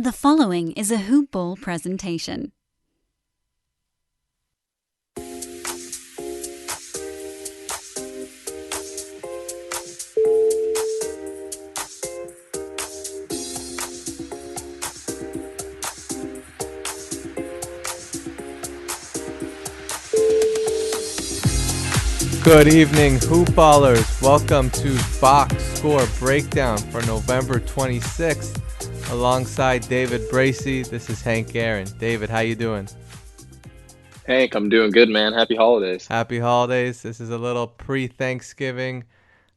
The following is a Hoop Ball presentation. Good evening, Hoopballers. Welcome to Box Score Breakdown for November 26th. Alongside David Bracey, this is Hank Aaron. David, how you doing? Hank, I'm doing good, man. Happy holidays. Happy holidays. This is a little pre-Thanksgiving.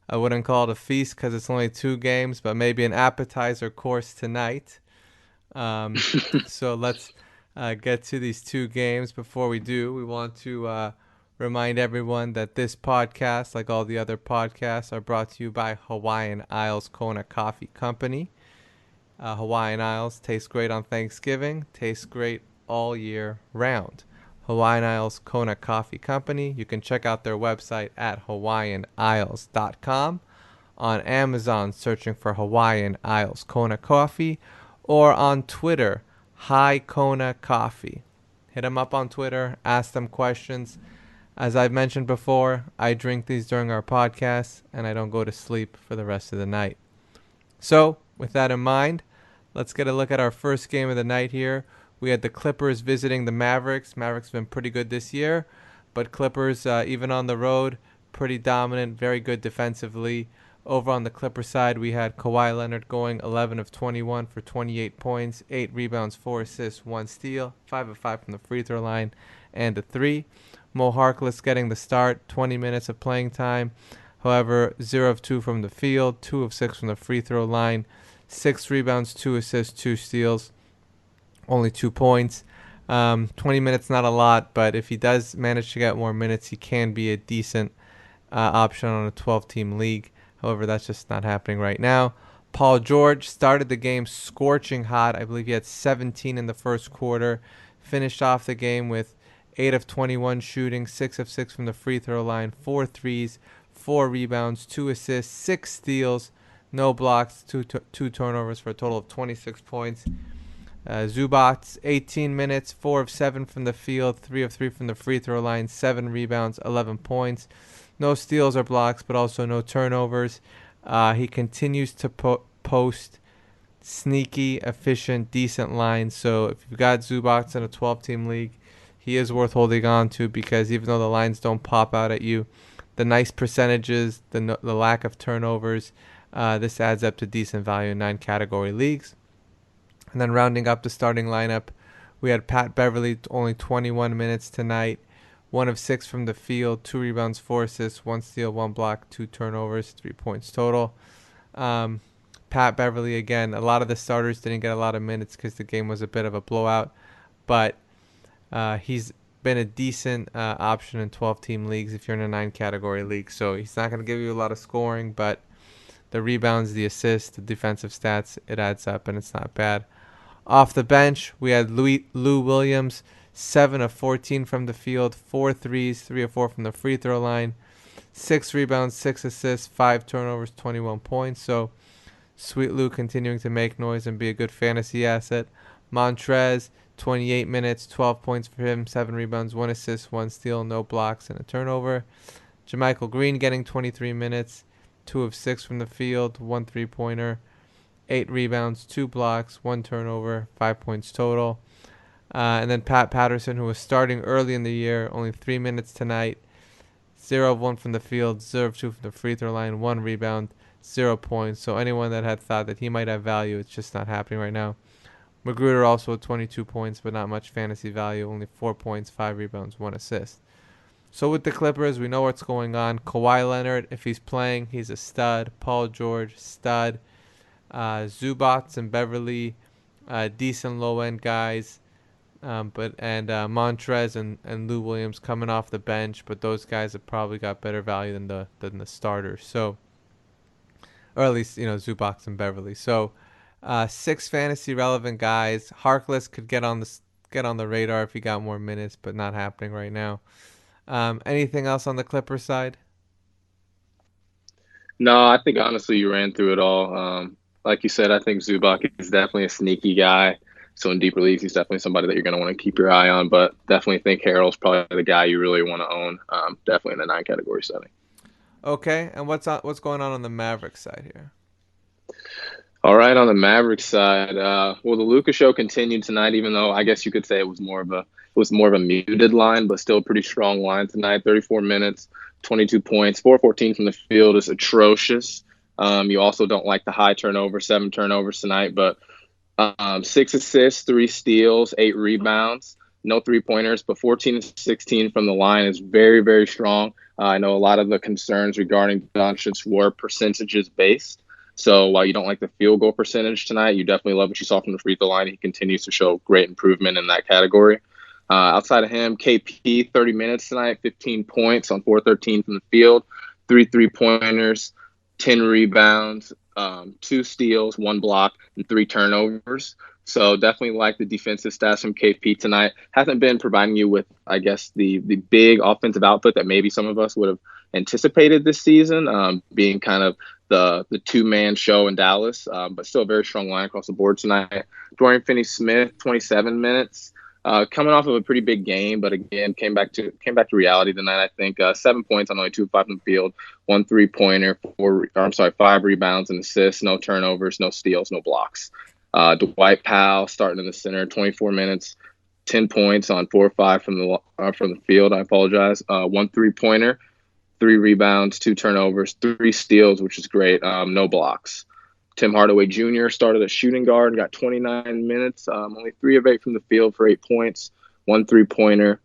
I wouldn't call it a feast because it's only 2 games, but maybe an appetizer course tonight. So let's get to these 2 games. Before we do, we want to remind everyone that this podcast, like all the other podcasts, are brought to you by Hawaiian Isles Kona Coffee Company. Hawaiian Isles tastes great on Thanksgiving, tastes great all year round. Hawaiian Isles Kona Coffee Company. You can check out their website at hawaiianisles.com. On Amazon, searching for Hawaiian Isles Kona Coffee, or on Twitter, Hi Kona Coffee. Hit them up on Twitter, ask them questions. As I've mentioned before, I drink these during our podcast, and I don't go to sleep for the rest of the night. So, with that in mind, let's get a look at our first game of the night here. We had the Clippers visiting the Mavericks. Mavericks have been pretty good this year, but Clippers, even on the road, pretty dominant, very good defensively. Over on the Clippers side, we had Kawhi Leonard going 11 of 21 for 28 points, 8 rebounds, 4 assists, 1 steal, 5 of 5 from the free throw line, and a 3. Mo Harkless getting the start, 20 minutes of playing time. However, 0 of 2 from the field, 2 of 6 from the free throw line, 6 rebounds, 2 assists, 2 steals, only 2 points. 20 minutes, not a lot, but if he does manage to get more minutes, he can be a decent option on a 12-team league. However, that's just not happening right now. Paul George started the game scorching hot. I believe he had 17 in the first quarter. Finished off the game with 8 of 21 shooting, 6 of 6 from the free throw line, 4 threes, 4 rebounds, 2 assists, 6 steals, no blocks, 2 turnovers for a total of 26 points. Zubac, 18 minutes, 4 of 7 from the field, 3 of 3 from the free throw line, 7 rebounds, 11 points. No steals or blocks, but also no turnovers. He continues to post sneaky, efficient, decent lines. So if you've got Zubac in a 12-team league, he is worth holding on to because even though the lines don't pop out at you, the nice percentages, the lack of turnovers, this adds up to decent value in 9-category leagues. And then rounding up the starting lineup, we had Pat Beverly, only 21 minutes tonight. 1 of 6 from the field, 2 rebounds, 4 assists, 1 steal, 1 block, 2 turnovers, 3 points total. Pat Beverly, again, a lot of the starters didn't get a lot of minutes because the game was a bit of a blowout. But he's been a decent option in 12-team leagues if you're in a 9-category league. So he's not going to give you a lot of scoring, but the rebounds, the assists, the defensive stats, it adds up, and it's not bad. Off the bench, we had Lou Williams, 7 of 14 from the field, 4 threes, 3 of 4 from the free throw line, 6 rebounds, 6 assists, 5 turnovers, 21 points. So Sweet Lou continuing to make noise and be a good fantasy asset. Montrez, 28 minutes, 12 points for him, 7 rebounds, 1 assist, 1 steal, no blocks, and a turnover. JaMychal Green getting 23 minutes, 2 of 6 from the field, 1 3-pointer, 8 rebounds, 2 blocks, 1 turnover, 5 points total. And then Pat Patterson, who was starting early in the year, only 3 minutes tonight, 0 of 1 from the field, 0 of 2 from the free throw line, 1 rebound, 0 points. So anyone that had thought that he might have value, it's just not happening right now. Magruder also with 22 points, but not much fantasy value, only 4 points, 5 rebounds, 1 assist. So with the Clippers, we know what's going on. Kawhi Leonard, if he's playing, he's a stud. Paul George, stud. Zubac and Beverly, decent low-end guys. Montrez and Lou Williams coming off the bench, but those guys have probably got better value than the starters. So, or at least Zubac and Beverly. So, 6 fantasy relevant guys. Harkless could get on the radar if he got more minutes, but not happening right now. Anything else on the Clippers side? No, I think honestly you ran through it all. like you said, I think Zubac is definitely a sneaky guy. So in deeper leagues, he's definitely somebody that you're going to want to keep your eye on. But definitely think Harrell's probably the guy you really want to own. Definitely in the 9 category setting. Okay, and what's going on the Mavericks side here? All right, on the Mavericks side, well, the Luka show continued tonight, even though I guess you could say it was more of a muted line, but still a pretty strong line tonight. 34 minutes, 22 points, 4-14 from the field is atrocious. You also don't like the high turnover, 7 turnovers tonight, but 6 assists, 3 steals, 8 rebounds, no 3-pointers, but 14 and 16 from the line is very, very strong. I know a lot of the concerns regarding Doncic were percentages based. So while you don't like the field goal percentage tonight, you definitely love what you saw from the free throw line. He continues to show great improvement in that category. Outside of him, KP, 30 minutes tonight, 15 points on 4-13 from the field, 3 3-pointers, 10 rebounds, 2 steals, 1 block, and 3 turnovers. So definitely like the defensive stats from KP tonight. Hasn't been providing you with, I guess, the big offensive output that maybe some of us would have anticipated this season, being kind of the two-man show in Dallas, but still a very strong line across the board tonight. Dorian Finney-Smith, 27 minutes, coming off of a pretty big game, but again came back to reality tonight. I think 7 points on only 2 of 5 from the field, 1 3-pointer, 5 rebounds and assists, no turnovers, no steals, no blocks. Dwight Powell starting in the center, 24 minutes, 10 points on 4 or 5 from the field. I apologize. 1 3-pointer. 3 rebounds, 2 turnovers, 3 steals, which is great. No blocks. Tim Hardaway Jr. started at shooting guard, got 29 minutes, only 3 of 8 from the field for 8 points, 1 3-pointer,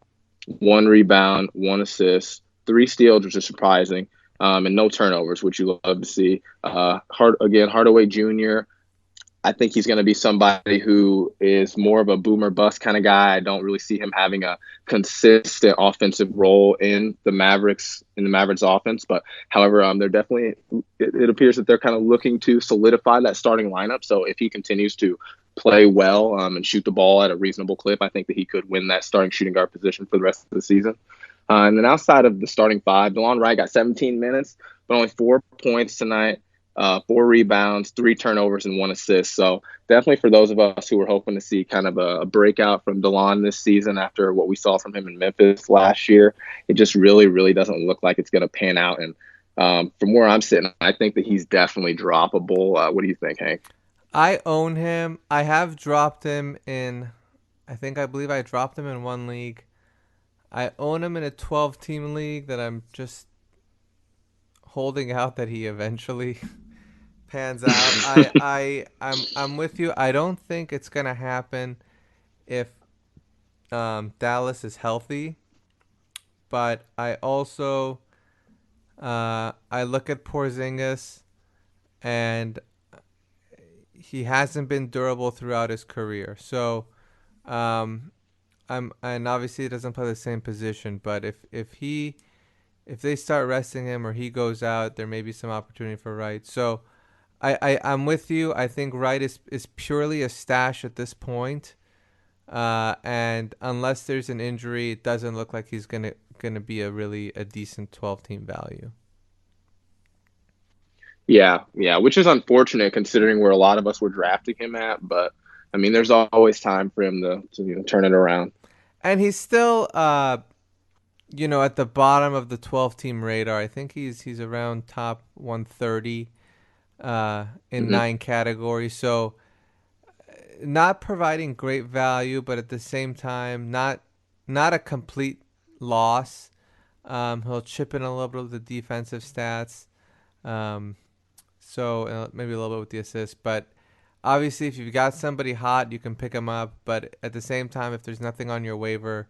1 rebound, 1 assist, 3 steals, which is surprising, and no turnovers, which you love to see. Hardaway Jr., I think he's going to be somebody who is more of a boomer bust kind of guy. I don't really see him having a consistent offensive role in the Mavericks offense. But however, they're definitely, it appears that they're kind of looking to solidify that starting lineup. So if he continues to play well and shoot the ball at a reasonable clip, I think that he could win that starting shooting guard position for the rest of the season. And then outside of the starting 5, DeLon Wright got 17 minutes, but only 4 points tonight. 4 rebounds, 3 turnovers, and 1 assist. So definitely for those of us who were hoping to see kind of a breakout from DeLon this season after what we saw from him in Memphis last year, it just really, really doesn't look like it's going to pan out. And from where I'm sitting, I think that he's definitely droppable. What do you think, Hank? I own him. I have dropped him I believe I dropped him in 1 league. I own him in a 12-team league that I'm just holding out that he eventually pans out. I'm with you. I don't think it's gonna happen if Dallas is healthy, but I also I look at Porzingis and he hasn't been durable throughout his career. So and obviously he doesn't play the same position, but if they start resting him or he goes out, there may be some opportunity for Wright. So I'm with you. I think Wright is purely a stash at this point. And unless there's an injury, it doesn't look like he's gonna be a decent 12-team value. Yeah, which is unfortunate considering where a lot of us were drafting him at. But I mean, there's always time for him to turn it around. And he's still at the bottom of the 12-team radar. I think he's around top 130 in 9 categories. So not providing great value, but at the same time, not a complete loss. He'll chip in a little bit of the defensive stats. So maybe a little bit with the assists. But obviously, if you've got somebody hot, you can pick him up. But at the same time, if there's nothing on your waiver,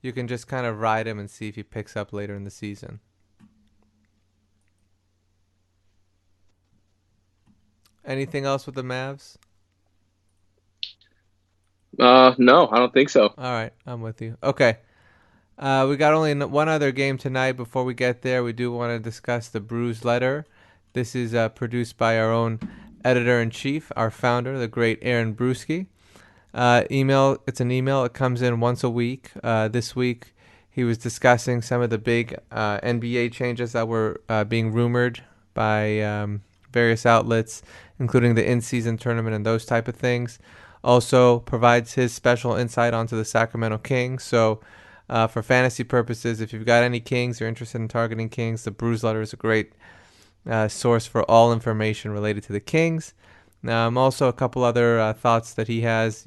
you can just kind of ride him and see if he picks up later in the season. Anything else with the Mavs? No, I don't think so. All right, I'm with you. Okay. We got only one other game tonight. Before we get there, we do want to discuss the Bruise Letter. This is produced by our own editor-in-chief, our founder, the great Aaron Bruschi. It's an email. It comes in once a week. This week, he was discussing some of the big NBA changes that were being rumored by various outlets, including the in-season tournament and those type of things. Also provides his special insight onto the Sacramento Kings. So for fantasy purposes, if you've got any Kings, you're interested in targeting Kings, the Bruise Letter is a great source for all information related to the Kings. Also, a couple other thoughts that he has,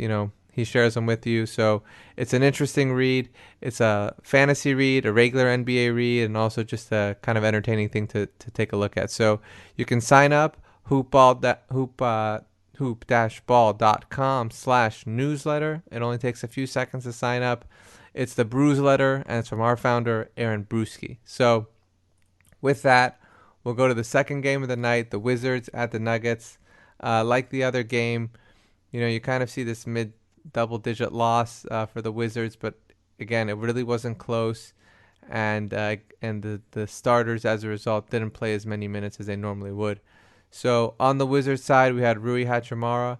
he shares them with you. So it's an interesting read. It's a fantasy read, a regular NBA read, and also just a kind of entertaining thing to take a look at. So you can sign up, hoop-ball.com/newsletter. It only takes a few seconds to sign up. It's the Bruise Letter, and it's from our founder, Aaron Brewski. So with that, we'll go to the second game of the night, the Wizards at the Nuggets. Like the other game, you kind of see this mid-double-digit loss for the Wizards, but again, it really wasn't close, and the starters, as a result, didn't play as many minutes as they normally would. So on the Wizards side, we had Rui Hachimura,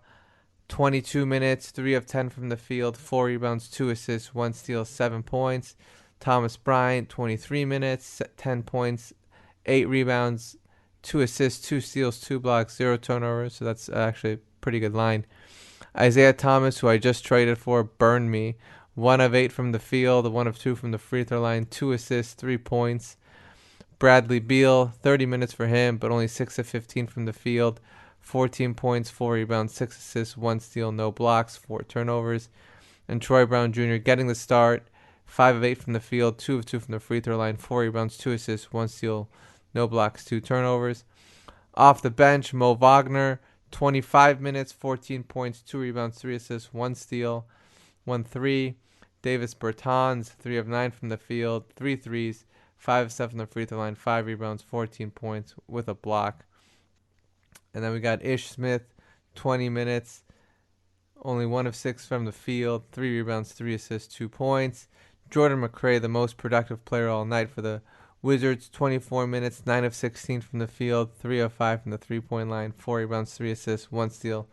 22 minutes, 3 of 10 from the field, 4 rebounds, 2 assists, 1 steal, 7 points. Thomas Bryant, 23 minutes, 10 points, 8 rebounds, 2 assists, 2 steals, 2 blocks, 0 turnovers. So that's actually a pretty good line. Isaiah Thomas, who I just traded for, burned me. 1 of 8 from the field, 1 of 2 from the free throw line, 2 assists, 3 points. Bradley Beal, 30 minutes for him, but only 6 of 15 from the field. 14 points, 4 rebounds, 6 assists, 1 steal, no blocks, 4 turnovers. And Troy Brown Jr. getting the start. 5 of 8 from the field, 2 of 2 from the free throw line, 4 rebounds, 2 assists, 1 steal, no blocks, 2 turnovers. Off the bench, Mo Wagner, 25 minutes, 14 points, 2 rebounds, 3 assists, 1 steal, 1 3. Davis Bertans, 3 of 9 from the field, 3 threes, 5 of 7 from the free throw line, 5 rebounds, 14 points with a block. And then we got Ish Smith, 20 minutes, only 1 of 6 from the field, 3 rebounds, 3 assists, 2 points. Jordan McRae, the most productive player all night for the Wizards, 24 minutes, 9 of 16 from the field, 3 of 5 from the three-point line, 4 rebounds, 3 assists, 1 steal,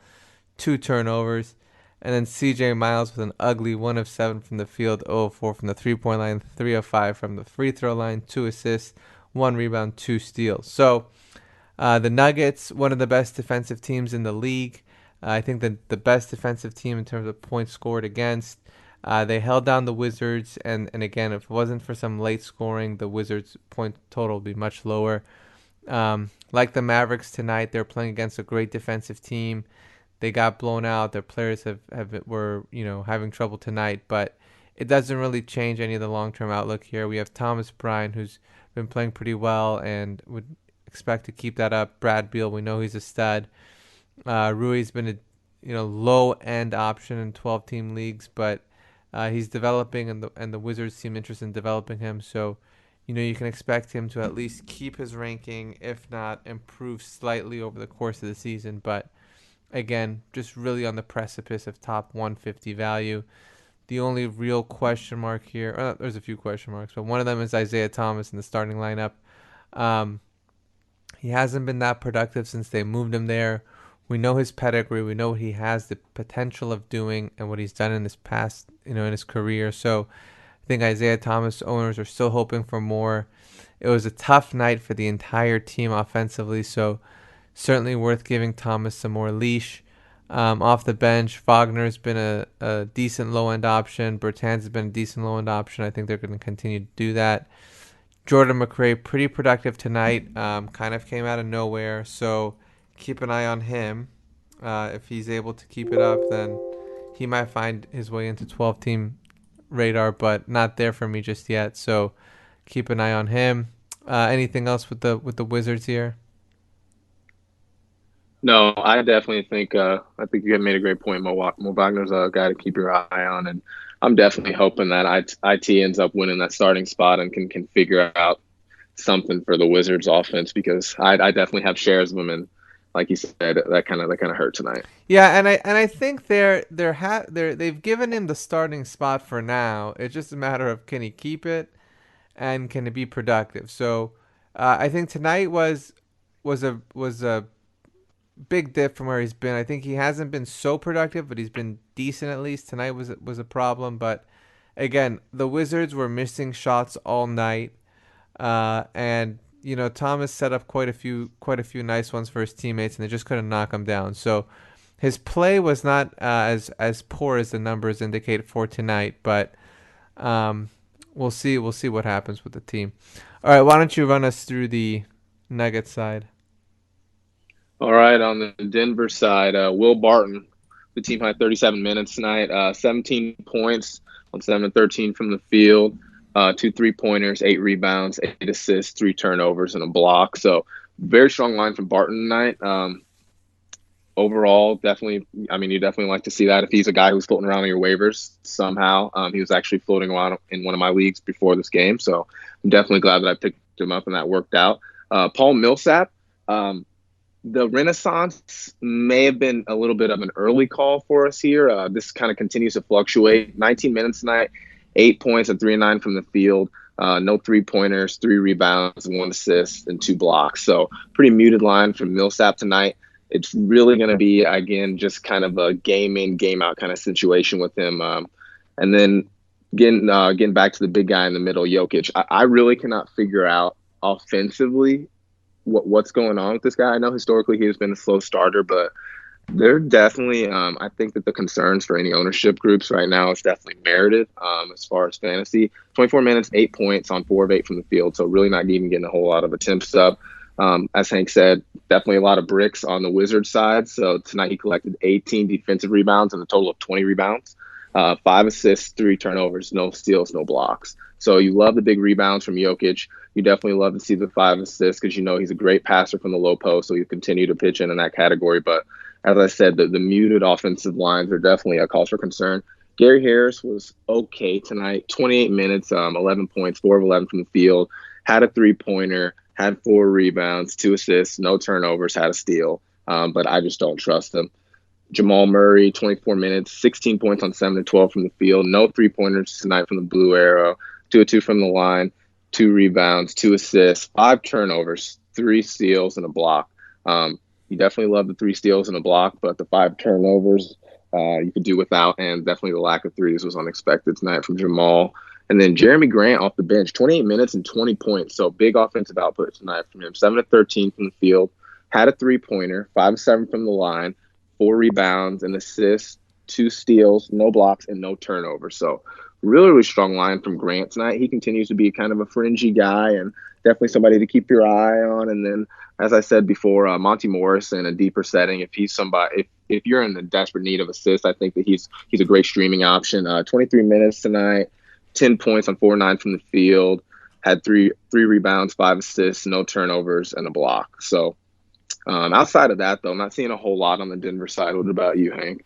2 turnovers. And then CJ Miles with an ugly 1 of 7 from the field, 0 of 4 from the three-point line, 3 of 5 from the free throw line, 2 assists, 1 rebound, 2 steals. So the Nuggets, one of the best defensive teams in the league. I think the best defensive team in terms of points scored against. They held down the Wizards, and again, if it wasn't for some late scoring, the Wizards' point total would be much lower. Like the Mavericks tonight, they're playing against a great defensive team. They got blown out. Their players were having trouble tonight, but it doesn't really change any of the long-term outlook here. We have Thomas Bryant, who's been playing pretty well and would expect to keep that up. Brad Beal, we know he's a stud. Rui's been a low-end option in 12-team leagues, but he's developing, and the Wizards seem interested in developing him. So, you can expect him to at least keep his ranking, if not improve slightly over the course of the season. But again, just really on the precipice of top 150 value. The only real question mark here, there's a few question marks, but one of them is Isaiah Thomas in the starting lineup. He hasn't been that productive since they moved him there. We know his pedigree. We know what he has the potential of doing and what he's done in his past, in his career. So I think Isaiah Thomas owners are still hoping for more. It was a tough night for the entire team offensively, so certainly worth giving Thomas some more leash. Off the bench, Wagner's been a decent low-end option. Bertans has been a decent low-end option. I think they're going to continue to do that. Jordan McRae, pretty productive tonight. Kind of came out of nowhere, so keep an eye on him. If he's able to keep it up, then he might find his way into 12-team radar, but not there for me just yet. So keep an eye on him. Anything else with the Wizards here? No, I definitely think you have made a great point. Mo Wagner's a guy to keep your eye on, and I'm definitely hoping that IT ends up winning that starting spot and can figure out something for the Wizards offense, because I definitely have shares of them, and like you said, that kind of hurt tonight. Yeah, and I think they've given him the starting spot for now. It's just a matter of, can he keep it and can it be productive. So I think tonight was a big dip from where he's been. I think he hasn't been so productive, but he's been decent at least. Tonight was a problem, but again, the Wizards were missing shots all night, and Thomas set up quite a few nice ones for his teammates, and they just couldn't knock him down. So his play was not as poor as the numbers indicate for tonight, but we'll see what happens with the team. All right, why don't you run us through the Nuggets side? All right, on the Denver side, Will Barton, the team had 37 minutes tonight, 17 points on 7 of 13 from the field, 2 3-pointers, 8 rebounds, 8 assists, 3 turnovers, and a block. So very strong line from Barton tonight. Overall, definitely, you definitely like to see that if he's a guy who's floating around on your waivers somehow. He was actually floating around in one of my leagues before this game, so I'm definitely glad that I picked him up and that worked out. Paul Millsap, the Renaissance may have been a little bit of an early call for us here. This kind of continues to fluctuate. 19 minutes tonight, 8 points and 3 and 9 from the field. No 3-pointers, 3 rebounds, 1 assist, and 2 blocks. So pretty muted line from Millsap tonight. It's really going to be, again, just kind of a game in, game out kind of situation with him. And then getting back to the big guy in the middle, Jokic. I really cannot figure out offensively what's going on with this guy. I know historically he's been a slow starter, but they're definitely, I think that the concerns for any ownership groups right now is definitely merited as far as fantasy. 24 minutes, 8 points on 4 of 8 from the field, so really not even getting a whole lot of attempts up. As Hank said, definitely a lot of bricks on the Wizards side. So tonight he collected 18 defensive rebounds and a total of 20 rebounds, 5 assists, 3 turnovers, no steals, no blocks. So you love the big rebounds from Jokic. You definitely love to see the 5 assists because he's a great passer from the low post. So you continue to pitch in that category. But as I said, the muted offensive lines are definitely a cause for concern. Gary Harris was okay tonight. 28 minutes, 11 points, 4 of 11 from the field, had a 3-pointer, had 4 rebounds, 2 assists, no turnovers, had a steal. But I just don't trust him. Jamal Murray, 24 minutes, 16 points on 7 of 12 from the field, no 3-pointers tonight from the Blue Arrow, 2 of 2 from the line, 2 rebounds, 2 assists, 5 turnovers, 3 steals, and a block. You definitely love the 3 steals and a block, but the 5 turnovers you could do without, and definitely the lack of threes was unexpected tonight from Jamal. And then Jeremy Grant off the bench, 28 minutes and 20 points. So big offensive output tonight from him. 7 of 13 from the field, had a 3-pointer, 5 of 7 from the line, 4 rebounds, an assist, 2 steals, no blocks, and no turnovers. So really, really strong line from Grant tonight. He continues to be kind of a fringy guy and definitely somebody to keep your eye on. And then, as I said before, Monty Morris in a deeper setting. If he's somebody, if you're in the desperate need of assists, I think that he's a great streaming option. 23 minutes tonight, 10 points on 4-9 from the field, had three rebounds, 5 assists, no turnovers, and a block. So outside of that, though, I'm not seeing a whole lot on the Denver side. What about you, Hank?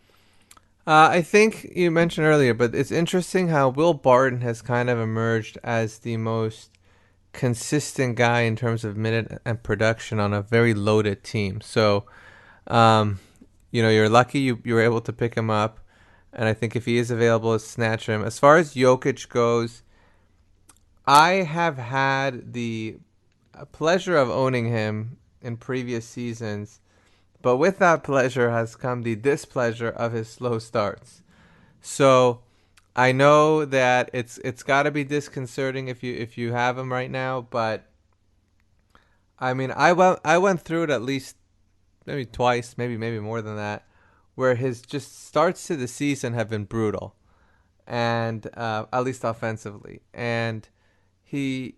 I think you mentioned earlier, but it's interesting how Will Barton has kind of emerged as the most consistent guy in terms of minute and production on a very loaded team. So, you're lucky you were able to pick him up, and I think if he is available, snatch him. As far as Jokic goes, I have had the pleasure of owning him in previous seasons, but with that pleasure has come the displeasure of his slow starts. So I know that it's got to be disconcerting if you have him right now, but I mean I went through it at least maybe twice, maybe more than that, where his just starts to the season have been brutal, and at least offensively, and he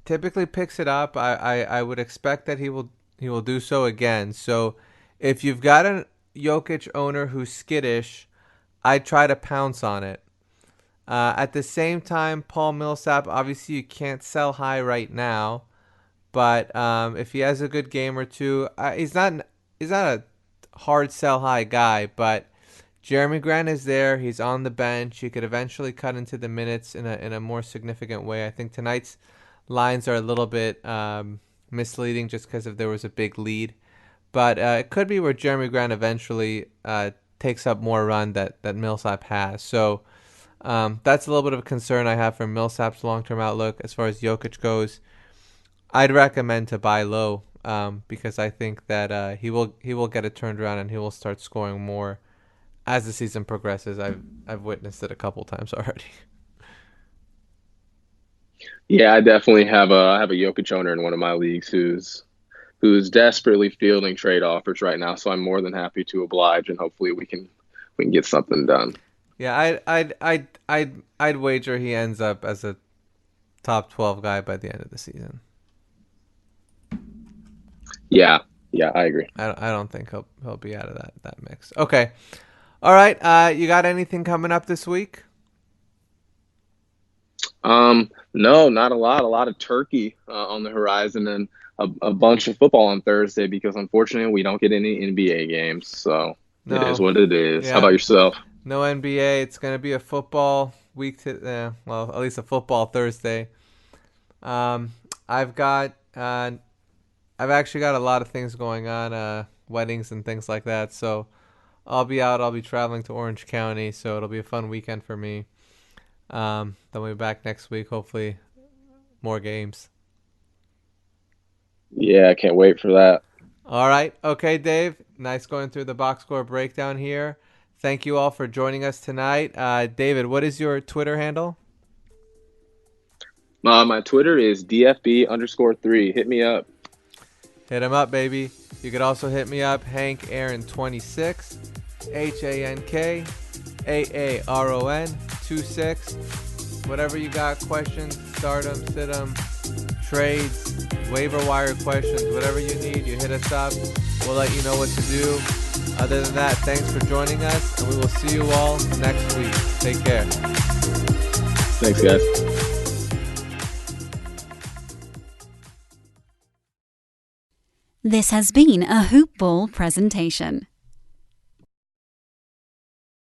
typically picks it up. I would expect that he will do so again. So if you've got a Jokic owner who's skittish, I'd try to pounce on it. At the same time, Paul Millsap, obviously you can't sell high right now, but if he has a good game or two, he's not a hard sell high guy, but Jeremy Grant is there. He's on the bench. He could eventually cut into the minutes in a more significant way. I think tonight's lines are a little bit misleading just because there was a big lead. But it could be where Jeremy Grant eventually takes up more run that Millsap has. So that's a little bit of a concern I have for Millsap's long-term outlook. As far as Jokic goes, I'd recommend to buy low because I think that he will get it turned around and he will start scoring more as the season progresses. I've witnessed it a couple times already. Yeah, I definitely have a Jokic owner in one of my leagues who's desperately fielding trade offers right now. So I'm more than happy to oblige, and hopefully we can get something done. Yeah, I'd wager he ends up as a top 12 guy by the end of the season. Yeah, yeah, I agree. I don't think he'll be out of that mix. Okay. All right. You got anything coming up this week? No, not a lot. A lot of turkey on the horizon, and a bunch of football on Thursday because unfortunately we don't get any NBA games. So it is No. what it is. How Yeah. about yourself? No NBA. It's gonna be a football week well, at least a football Thursday. Um, I've got I've actually got a lot of things going on, weddings and things like that. So I'll be out. I'll be traveling to Orange County, so it'll be a fun weekend for me. Then we'll be back next week. Hopefully, more games. Yeah, I can't wait for that. All right. Okay, Dave. Nice going through the box score breakdown here. Thank you all for joining us tonight. David, what is your Twitter handle? My Twitter is DFB_3. Hit me up. Hit him up, baby. You could also hit me up, Hank Aaron 26, HANKAARON 26. Whatever you got, questions, stardom, sit-em, trades, waiver wire questions, whatever you need, you hit us up. We'll let you know what to do. Other than that, thanks for joining us, and we will see you all next week. Take care. Thanks, guys. This has been a Hoop Ball presentation.